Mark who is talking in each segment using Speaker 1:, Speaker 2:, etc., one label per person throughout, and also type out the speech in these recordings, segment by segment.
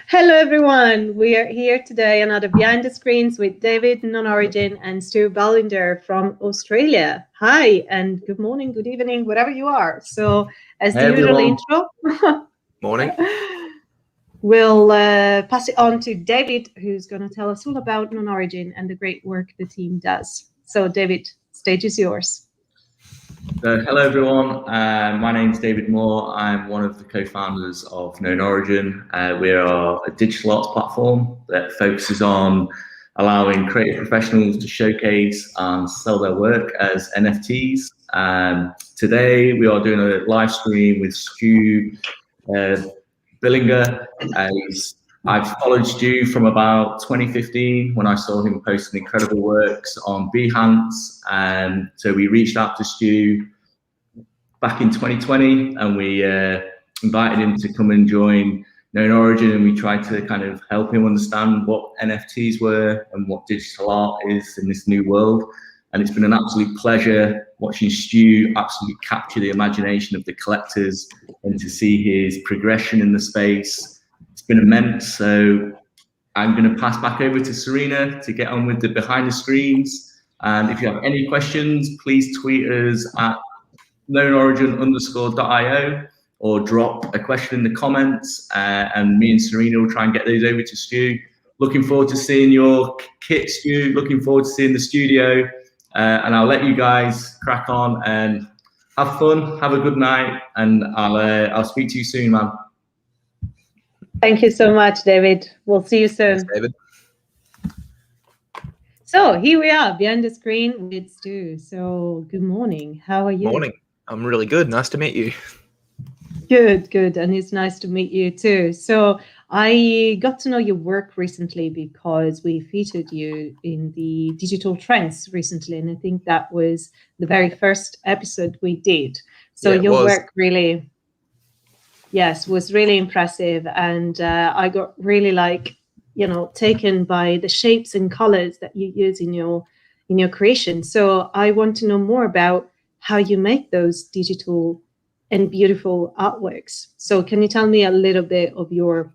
Speaker 1: Hello, everyone. We are here today, another Behind the Screens with David, KnownOrigin, and Stu Ballinger from Australia. Hi, and good morning, good evening, wherever you are. So, as the usual intro,
Speaker 2: morning.
Speaker 1: We'll pass it on to David, who's going to tell us all about KnownOrigin and the great work the team does. So, David, stage is yours.
Speaker 2: Hello, everyone. My name's David Moore. I'm one of the co-founders of KnownOrigin. We are a digital arts platform that focuses on allowing creative professionals to showcase and sell their work as NFTs. Today, we are doing a live stream with Stu Ballinger. I've followed Stu from about 2015 when I saw him posting incredible works on Behance. And so we reached out to Stu back in 2020 and we invited him to come and join KnownOrigin, and we tried to kind of help him understand what NFTs were and what digital art is in this new world. And it's been an absolute pleasure watching Stu absolutely capture the imagination of the collectors and to see his progression in the space. It's been immense. So I'm going to pass back over to Serena to get on with the behind the screens. And if you have any questions, please tweet us at KnownOrigin_.io or drop a question in the comments. And me and Serena will try and get those over to Stu. Looking forward to seeing your kit, Stu. Looking forward to seeing the studio. And I'll let you guys crack on and have fun. Have a good night. And I'll speak to you soon, man.
Speaker 1: Thank you so much, David. We'll see you soon.
Speaker 2: Thanks, David.
Speaker 1: So here we are, behind the screen with Stu. So good morning. How are you?
Speaker 3: Morning. I'm really good. Nice to meet you.
Speaker 1: Good. And it's nice to meet you too. So I got to know your work recently because we featured you in the Digital Trends recently. And I think that was the very first episode we did. So yeah, your work really... Yes, was really impressive, and I got really taken by the shapes and colors that you use in your creation. So I want to know more about how you make those digital and beautiful artworks. So can you tell me a little bit of your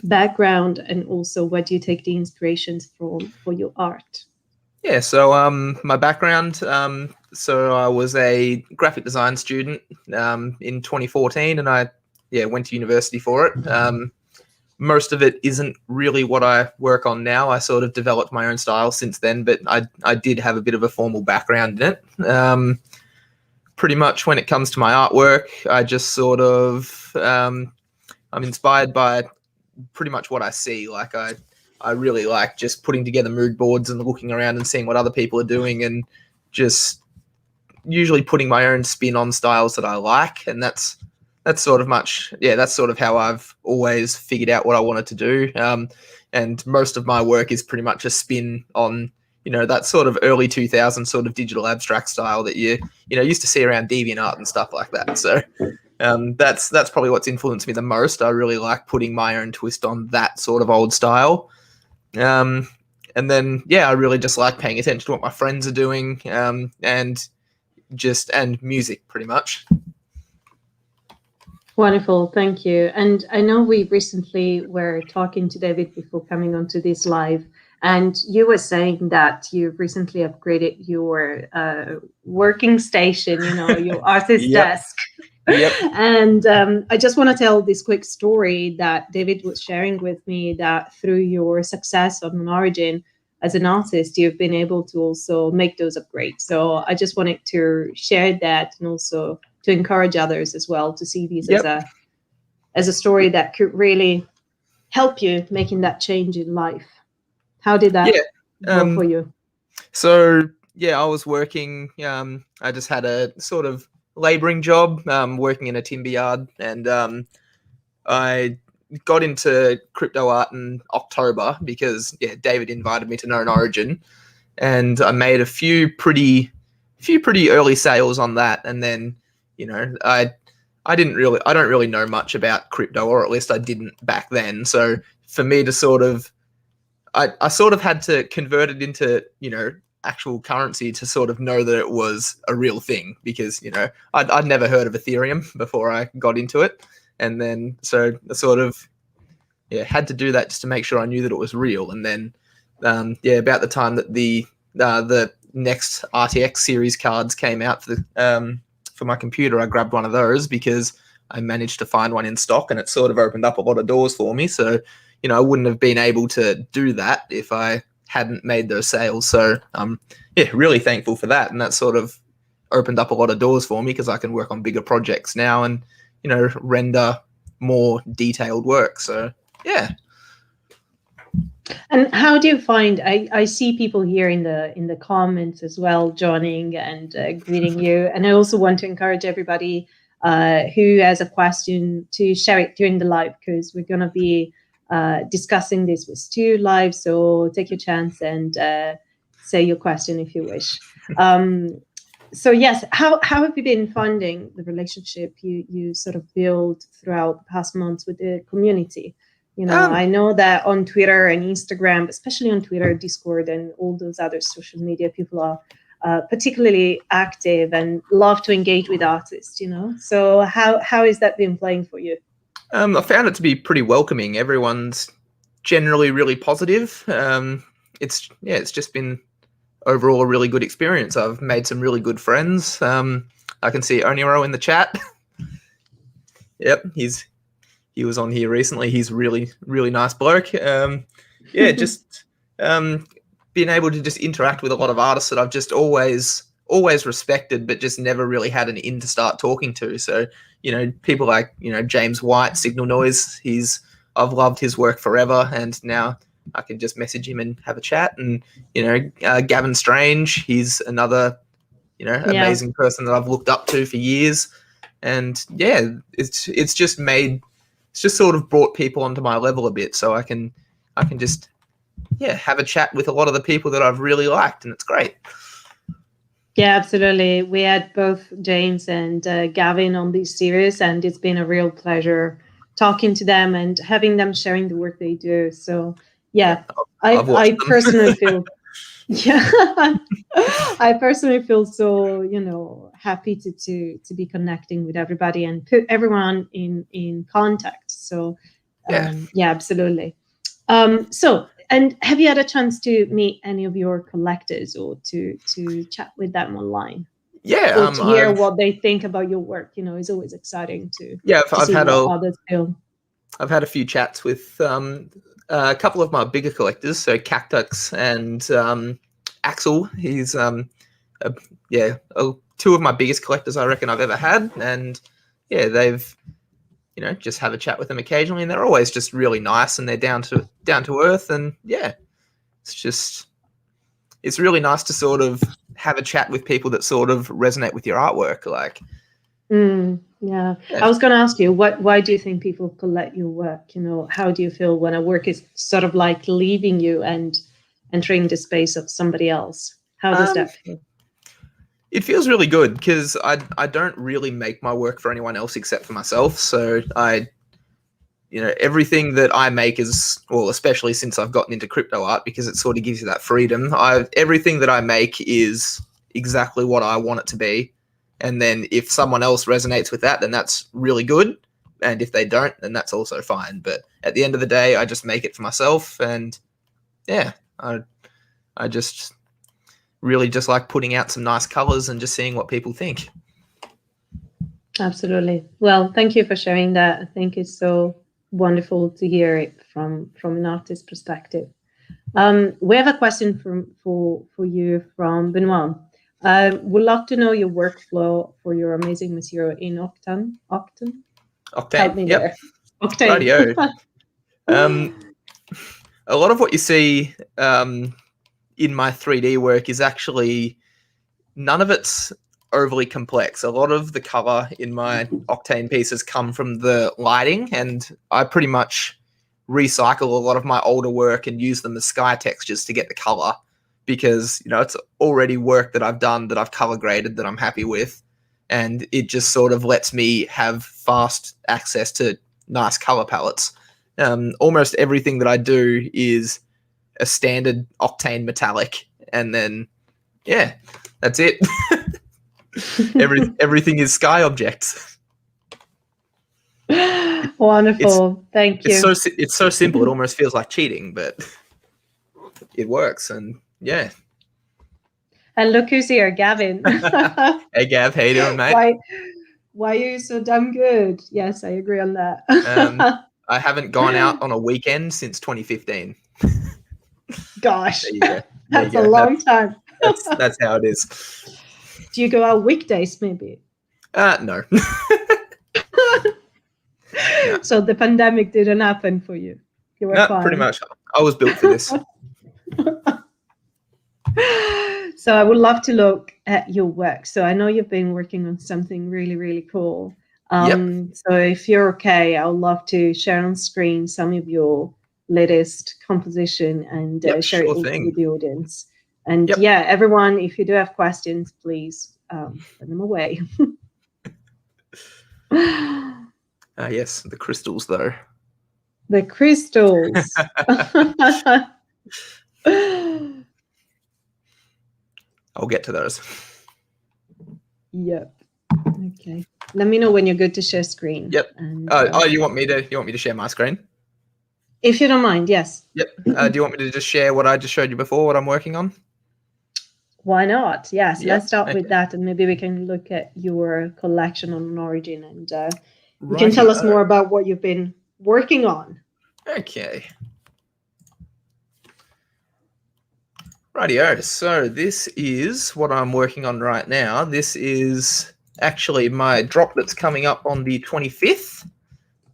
Speaker 1: background and also where do you take the inspirations from for your art?
Speaker 3: Yeah, so my background, so I was a graphic design student in 2014, and I went to university for it. Most of it isn't really what I work on now. I sort of developed my own style since then, but I did have a bit of a formal background in it. Pretty much when it comes to my artwork, I just sort of, I'm inspired by pretty much what I see. Like I really like just putting together mood boards and looking around and seeing what other people are doing and just usually putting my own spin on styles that I like. And that's sort of how I've always figured out what I wanted to do. And most of my work is pretty much a spin on, that sort of early 2000s sort of digital abstract style that you used to see around DeviantArt and stuff like that. So that's probably what's influenced me the most. I really like putting my own twist on that sort of old style. And then, I really just like paying attention to what my friends are doing and music pretty much.
Speaker 1: Wonderful, thank you. And I know we recently were talking to David before coming onto this live, and you were saying that you recently upgraded your working station, your artist desk.
Speaker 3: Yep.
Speaker 1: And I just want to tell this quick story that David was sharing with me, that through your success on KnownOrigin as an artist, you've been able to also make those upgrades. So I just wanted to share that and also to encourage others as well to see these as a story that could really help you making that change in life. How did that go for you?
Speaker 3: So I was working. I just had a sort of labouring job, working in a timber yard, and I got into crypto art in October because David invited me to KnownOrigin, and I made a few pretty early sales on that, and then. I don't really know much about crypto, or at least I didn't back then. So for me to sort of, I sort of had to convert it into, actual currency to sort of know that it was a real thing because, I'd never heard of Ethereum before I got into it. And then so I sort of had to do that just to make sure I knew that it was real. And then about the time that the next RTX series cards came out for my computer, I grabbed one of those because I managed to find one in stock, and it sort of opened up a lot of doors for me. So, I wouldn't have been able to do that if I hadn't made those sales. So I'm really thankful for that. And that sort of opened up a lot of doors for me because I can work on bigger projects now and, render more detailed work. So, yeah.
Speaker 1: And how do you find, I see people here in the comments as well joining and greeting you. And I also want to encourage everybody who has a question to share it during the live, because we're going to be discussing this with Stu live. So take your chance and say your question if you wish. So yes, how have you been finding the relationship you sort of built throughout the past months with the community? I know that on Twitter and Instagram, especially on Twitter, Discord, and all those other social media, people are particularly active and love to engage with artists, So how has that been playing for you?
Speaker 3: I found it to be pretty welcoming. Everyone's generally really positive. It's just been overall a really good experience. I've made some really good friends. I can see Oniro in the chat. Yep, he was on here recently. He's really, really nice bloke. Just being able to just interact with a lot of artists that I've just always respected, but just never really had an in to start talking to. So, people like, James White, Signal Noise, I've loved his work forever. And now I can just message him and have a chat. And, Gavin Strange, he's another, amazing person that I've looked up to for years. And it's just sort of brought people onto my level a bit, so I can just have a chat with a lot of the people that I've really liked, and it's great.
Speaker 1: Yeah, absolutely. We had both James and Gavin on this series, and it's been a real pleasure talking to them and having them sharing the work they do. So I personally feel I personally feel so happy to be connecting with everybody and put everyone in contact. So absolutely. And have you had a chance to meet any of your collectors or to chat with them online?
Speaker 3: Yeah,
Speaker 1: or to hear what they think about your work. It's always exciting to
Speaker 3: I've
Speaker 1: see
Speaker 3: had
Speaker 1: what others feel.
Speaker 3: I've had a few chats with a couple of my bigger collectors, so Cactux and Axel. He's two of my biggest collectors I reckon I've ever had, and they've just have a chat with them occasionally, and they're always just really nice, and they're down to earth, and it's really nice to sort of have a chat with people that sort of resonate with your artwork.
Speaker 1: I was going to ask you, why do you think people collect your work? How do you feel when a work is sort of like leaving you and entering the space of somebody else? How does that feel?
Speaker 3: It feels really good because I don't really make my work for anyone else except for myself. So everything that I make is, well, especially since I've gotten into crypto art, because it sort of gives you that freedom. Everything that I make is exactly what I want it to be. And then if someone else resonates with that, then that's really good. And if they don't, then that's also fine. But at the end of the day, I just make it for myself. And I just really just like putting out some nice colors and just seeing what people think.
Speaker 1: Absolutely. Well, thank you for sharing that. I think it's so wonderful to hear it from an artist's perspective. We have a question for you from Benoit. Would love to know your workflow for your amazing material in Octane. Help me there. Octane.
Speaker 3: A lot of what you see in my 3D work is actually, none of it's overly complex. A lot of the color in my Octane pieces come from the lighting, and I pretty much recycle a lot of my older work and use them as sky textures to get the color, because it's already work that I've done, that I've color graded, that I'm happy with, and it just sort of lets me have fast access to nice color palettes. Almost everything that I do is a standard Octane metallic, and then that's it. Everything is sky objects.
Speaker 1: Wonderful. Thank you.
Speaker 3: It's so simple. It almost feels like cheating, but it works. And yeah.
Speaker 1: And look who's here, Gavin.
Speaker 3: Hey, Gav, how you doing, mate?
Speaker 1: Why are you so damn good? Yes, I agree on that.
Speaker 3: I haven't gone out on a weekend since 2015.
Speaker 1: Gosh,
Speaker 3: There you go.
Speaker 1: that's a long time.
Speaker 3: That's how it is.
Speaker 1: Do you go out weekdays, maybe?
Speaker 3: No. No.
Speaker 1: So the pandemic didn't happen for you. You were fine.
Speaker 3: Pretty much. I was built for this.
Speaker 1: So I would love to look at your work. So I know you've been working on something really, really cool. So if you're okay, I would love to share on screen some of your latest composition and share it with the audience. And yeah, everyone, if you do have questions, please send them away.
Speaker 3: Yes, the crystals, though.
Speaker 1: The crystals.
Speaker 3: I'll get to those.
Speaker 1: Yep. Okay. Let me know when you're good to share screen.
Speaker 3: Yep. And, you want me to share my screen?
Speaker 1: If you don't mind, yes.
Speaker 3: Yep. Do you want me to just share what I just showed you before, what I'm working on?
Speaker 1: Why not? Yes. Let's start with that, and maybe we can look at your collection on Origin, and you can tell us more about what you've been working on.
Speaker 3: Okay. Rightio. So this is what I'm working on right now. This is actually my drop that's coming up on the 25th.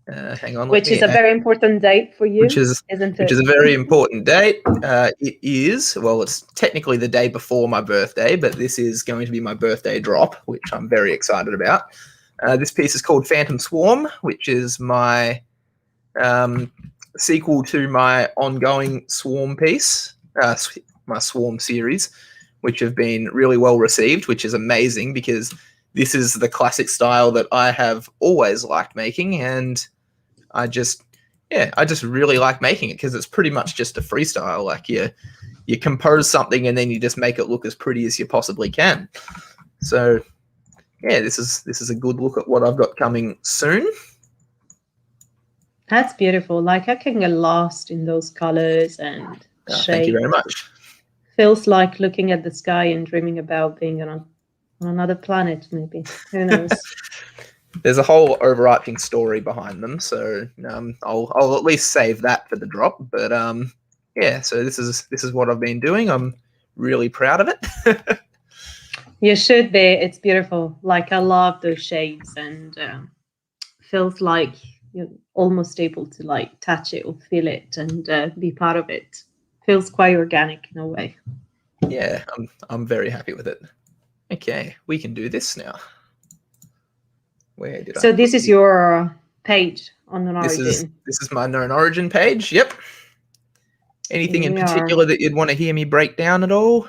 Speaker 3: Hang on.
Speaker 1: Which is a very important date for you, isn't it?
Speaker 3: Which is a very important date. It is, well, it's technically the day before my birthday, but this is going to be my birthday drop, which I'm very excited about. This piece is called Phantom Swarm, which is my sequel to my ongoing Swarm piece, my Swarm series, which have been really well received, which is amazing because this is the classic style that I have always liked making, and I just really like making it because it's pretty much just a freestyle. Like you compose something and then you just make it look as pretty as you possibly can. So yeah, this is a good look at what I've got coming soon.
Speaker 1: That's beautiful. Like I can get lost in those colors and shapes.
Speaker 3: Thank you very much.
Speaker 1: Feels like looking at the sky and dreaming about being on another planet, maybe. Who knows?
Speaker 3: There's a whole overarching story behind them, so I'll at least save that for the drop. But yeah, so this is what I've been doing. I'm really proud of it.
Speaker 1: You should be. It's beautiful. Like I love those shades, and feels like you're almost able to like touch it or feel it and be part of it. Feels quite organic in a way.
Speaker 3: Yeah, I'm very happy with it. Okay, we can do this now. Where did
Speaker 1: so this is your page on KnownOrigin.
Speaker 2: This is my KnownOrigin page. Yep. Anything in particular that you'd want to hear me break down at all?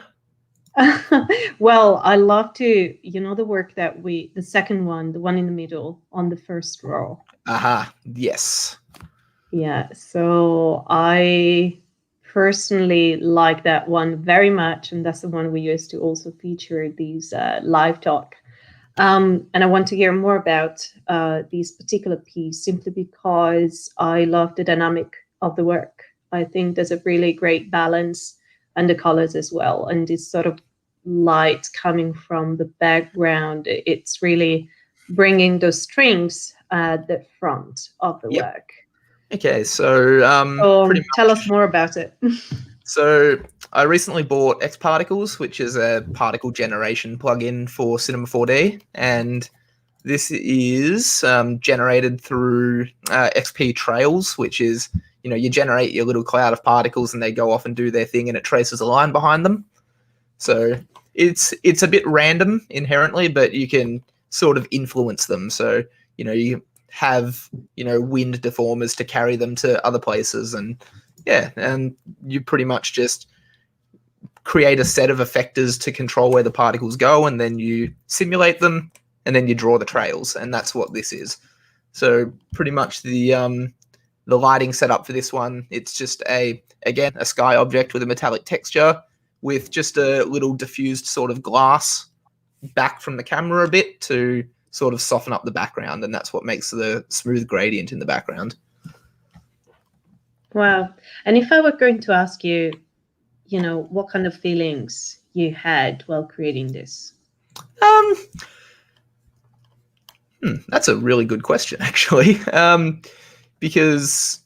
Speaker 1: Well, I love to, the work that the second one, the one in the middle on the first row.
Speaker 2: Aha, yes.
Speaker 1: Yeah, so I personally like that one very much, and that's the one we used to also feature these live talk. And I want to hear more about this particular piece simply because I love the dynamic of the work. I think there's a really great balance and the colors as well. And this sort of light coming from the background, it's really bringing those strings at the front of the work.
Speaker 2: Okay, so
Speaker 1: tell us more about it.
Speaker 2: So I recently bought X Particles, which is a particle generation plugin for Cinema 4D, and this is generated through XP Trails, which is, you generate your little cloud of particles and they go off and do their thing and it traces a line behind them. So it's a bit random inherently, but you can sort of influence them. So, you have, wind deformers to carry them to other places, and and you pretty much just create a set of effectors to control where the particles go, and then you simulate them, and then you draw the trails, and that's what this is. So pretty much the lighting setup for this one, it's just a sky object with a metallic texture with just a little diffused sort of glass back from the camera a bit to
Speaker 3: sort of soften up the background, and that's what makes the smooth gradient in the background.
Speaker 1: Wow. And if I were going to ask you, what kind of feelings you had while creating this?
Speaker 3: That's a really good question, actually, because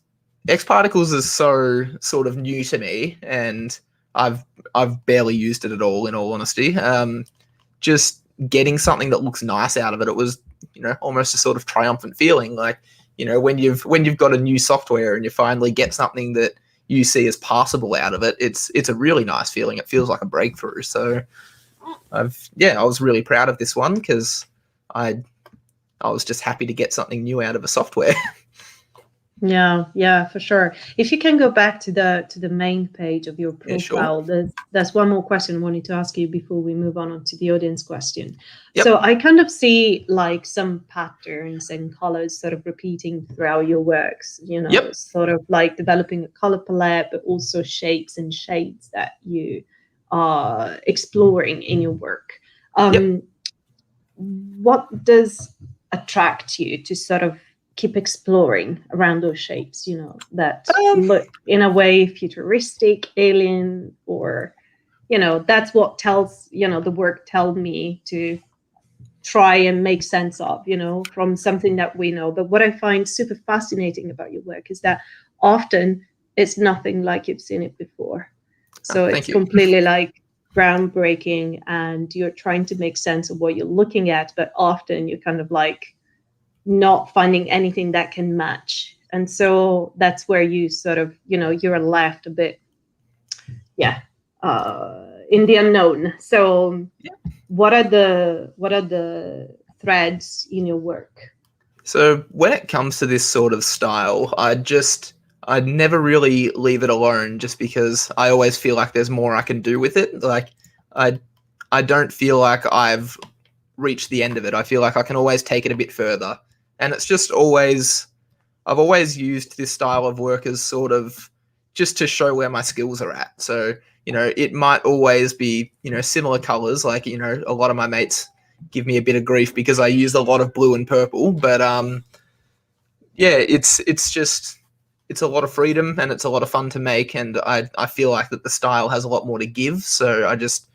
Speaker 3: X Particles is so sort of new to me, and I've barely used it at all, in all honesty. Just getting something that looks nice out of it, it was, almost a sort of triumphant feeling. Like, when you've got a new software and you finally get something that you see as passable out of it, it's a really nice feeling. It feels like a breakthrough. So I was really proud of this one, because I was just happy to get something new out of a software.
Speaker 1: Yeah, for sure. If you can go back to the main page of your profile,
Speaker 3: sure.
Speaker 1: There's one more question I wanted to ask you before we move on to the audience question.
Speaker 3: Yep.
Speaker 1: So I kind of see like some patterns and colors sort of repeating throughout your works,
Speaker 3: Yep.
Speaker 1: sort of like developing a color palette, but also shapes and shades that you are exploring in your work.
Speaker 3: Yep.
Speaker 1: What does attract you to sort of keep exploring around those shapes, that look in a way futuristic, alien, or, that's what tells, the work tells me to try and make sense of, from something that we know. But what I find super fascinating about your work is that often it's nothing like you've seen it before. So it's completely like groundbreaking, and you're trying to make sense of what you're looking at, but often you're kind of like not finding anything that can match. And so that's where you sort of, you're left a bit, in the unknown. So what are the threads in your work?
Speaker 3: So when it comes to this sort of style, I'd never really leave it alone, just because I always feel like there's more I can do with it. Like I don't feel like I've reached the end of it. I feel like I can always take it a bit further. And it's just I've always used this style of work as sort of just to show where my skills are at. So, it might always be, similar colors. Like, a lot of my mates give me a bit of grief because I use a lot of blue and purple, but it's a lot of freedom, and it's a lot of fun to make. And I feel like that the style has a lot more to give. So I just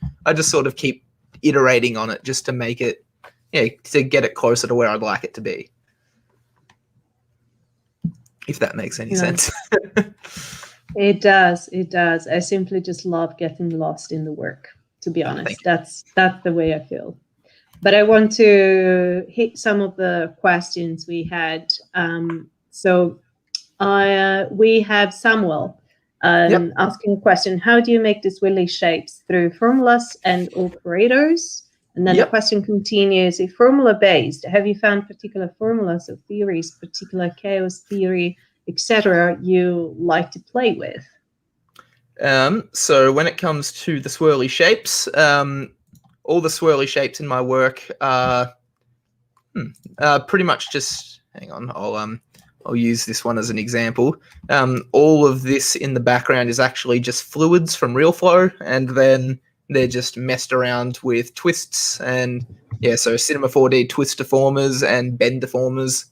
Speaker 3: sort of keep iterating on it just to make it, to get it closer to where I'd like it to be. If that makes any sense.
Speaker 1: It does. I simply just love getting lost in the work, to be honest. That's the way I feel. But I want to hit some of the questions we had. So we have Samuel asking a question. How do you make these Willy shapes? Through formulas and operators? And then the question continues, if formula-based, have you found particular formulas or theories, particular chaos theory, etc., you like to play with?
Speaker 3: So when it comes to the swirly shapes, all the swirly shapes in my work are pretty much just, hang on, I'll use this one as an example. All of this in the background is actually just fluids from RealFlow, and then they're just messed around with twists, and so Cinema 4D twist deformers and bend deformers,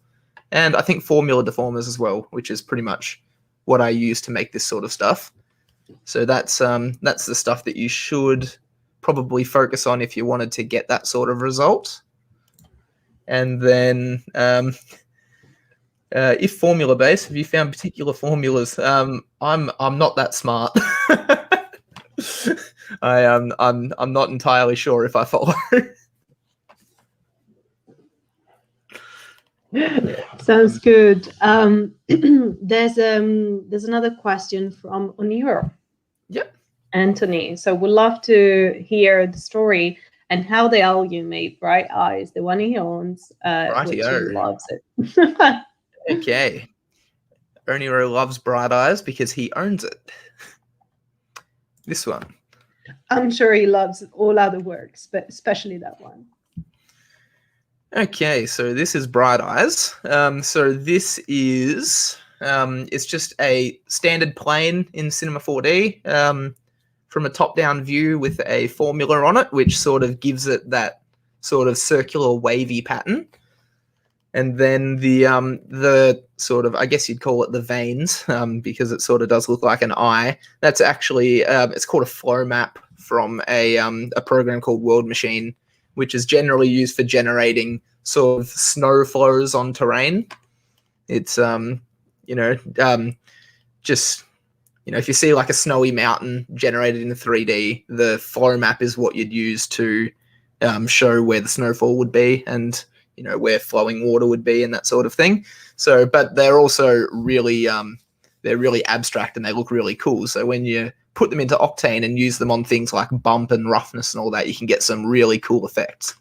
Speaker 3: and I think formula deformers as well, which is pretty much what I use to make this sort of stuff. So that's the stuff that you should probably focus on if you wanted to get that sort of result. And then if formula based, have you found particular formulas? I'm not that smart. I'm not entirely sure if I follow.
Speaker 1: Sounds good. There's another question from Oniro.
Speaker 3: Yep.
Speaker 1: Anthony. So we'd love to hear the story and how the hell you made Bright Eyes, the one he owns, which he loves it.
Speaker 3: Okay. Oniro loves Bright Eyes because he owns it. This one.
Speaker 1: I'm sure he loves all other works, but especially that one.
Speaker 3: Okay, so this is Bright Eyes. So this is it's just a standard plane in Cinema 4D from a top-down view with a formula on it, which sort of gives it that sort of circular wavy pattern. And then the sort of, I guess you'd call it the veins, because it sort of does look like an eye. That's actually, it's called a flow map from a program called World Machine, which is generally used for generating sort of snow flows on terrain. It's, just, if you see like a snowy mountain generated in 3D, the flow map is what you'd use to show where the snowfall would be and, where flowing water would be and that sort of thing. So, but they're also really, they're really abstract and they look really cool. So when you put them into Octane and use them on things like bump and roughness and all that, you can get some really cool effects.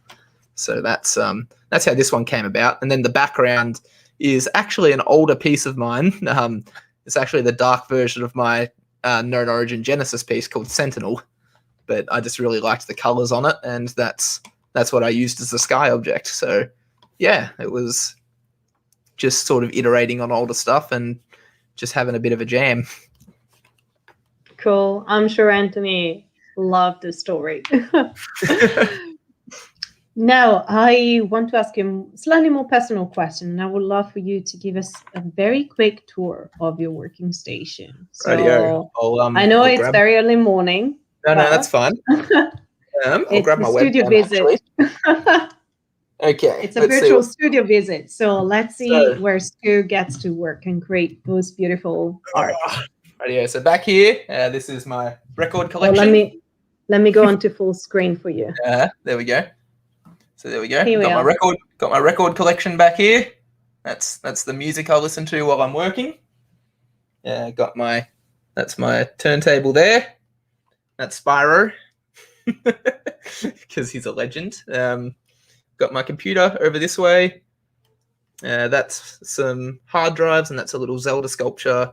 Speaker 3: So that's how this one came about. And then the background is actually an older piece of mine. It's actually the dark version of my KnownOrigin Genesis piece called Sentinel, but I just really liked the colors on it, and that's what I used as the sky object. So yeah, it was just sort of iterating on older stuff and just having a bit of a jam.
Speaker 1: Cool. I'm sure Anthony loved the story. Now, I want to ask you a slightly more personal question, and I would love for you to give us a very quick tour of your working station. So I know it's very early morning.
Speaker 3: No, that's fine. I'll grab my
Speaker 1: studio visit.
Speaker 3: Okay.
Speaker 1: It's a virtual studio visit. So let's see where Stu gets to work and create those beautiful art.
Speaker 3: Rightio. So back here, this is my record collection.
Speaker 1: Well, let me go on to full screen for you.
Speaker 3: There we go. So there we go. Got my record collection back here. That's the music I listen to while I'm working. That's my turntable there. That's Spyro, because he's a legend. Got my computer over this way. That's some hard drives, and that's a little Zelda sculpture.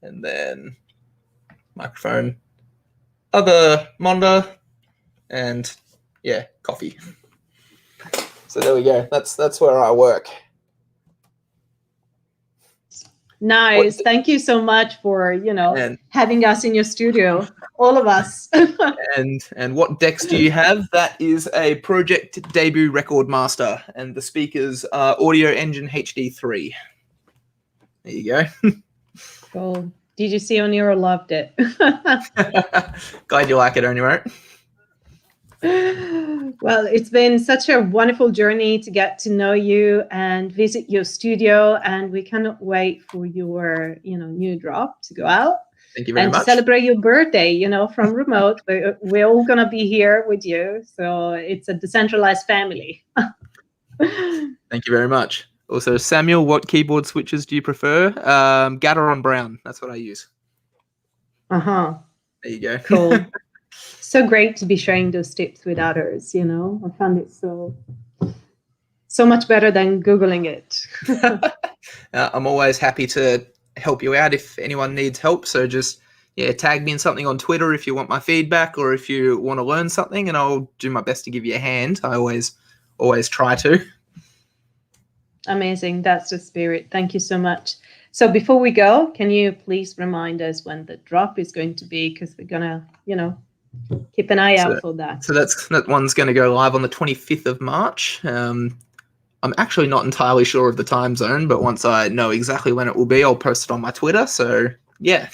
Speaker 3: And then microphone, other monitor, and yeah, coffee. So there we go. That's where I work.
Speaker 1: Nice. Thank you so much for, having us in your studio, all of us.
Speaker 3: and what decks do you have? That is a Project Debut Record Master, and the speakers are Audio Engine HD3. There you go.
Speaker 1: Cool. Did you see Oniro loved it?
Speaker 3: Glad you like it, Oniro.
Speaker 1: Well, it's been such a wonderful journey to get to know you and visit your studio, and we cannot wait for your, new drop to go out.
Speaker 3: Thank you very much.
Speaker 1: And to celebrate your birthday, from remote. We're all gonna be here with you, so it's a decentralized family.
Speaker 3: Thank you very much. Also, Samuel, what keyboard switches do you prefer? Gateron Brown. That's what I use.
Speaker 1: There
Speaker 3: you go.
Speaker 1: Cool. So great to be sharing those tips with others. I found it so much better than Googling it.
Speaker 3: I'm always happy to help you out if anyone needs help. So just tag me in something on Twitter if you want my feedback or if you want to learn something, and I'll do my best to give you a hand. I always try to.
Speaker 1: Amazing. That's the spirit. Thank you so much. So before we go, can you please remind us when the drop is going to be? Because we're gonna, keep an eye out for that.
Speaker 3: So that one's going to go live on the 25th of March. I'm actually not entirely sure of the time zone, but once I know exactly when it will be, I'll post it on my Twitter. So yeah.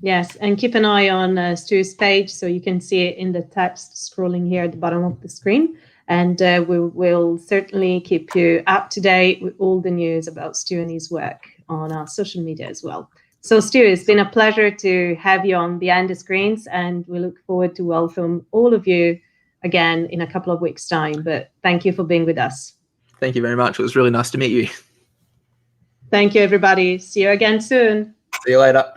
Speaker 1: Yes, and keep an eye on Stu's page so you can see it in the text scrolling here at the bottom of the screen. And we will certainly keep you up to date with all the news about Stu and his work on our social media as well. So Stu, it's been a pleasure to have you on Behind the Screens, and we look forward to welcome all of you again in a couple of weeks' time. But thank you for being with us.
Speaker 3: Thank you very much. It was really nice to meet you.
Speaker 1: Thank you, everybody. See you again soon.
Speaker 3: See you later.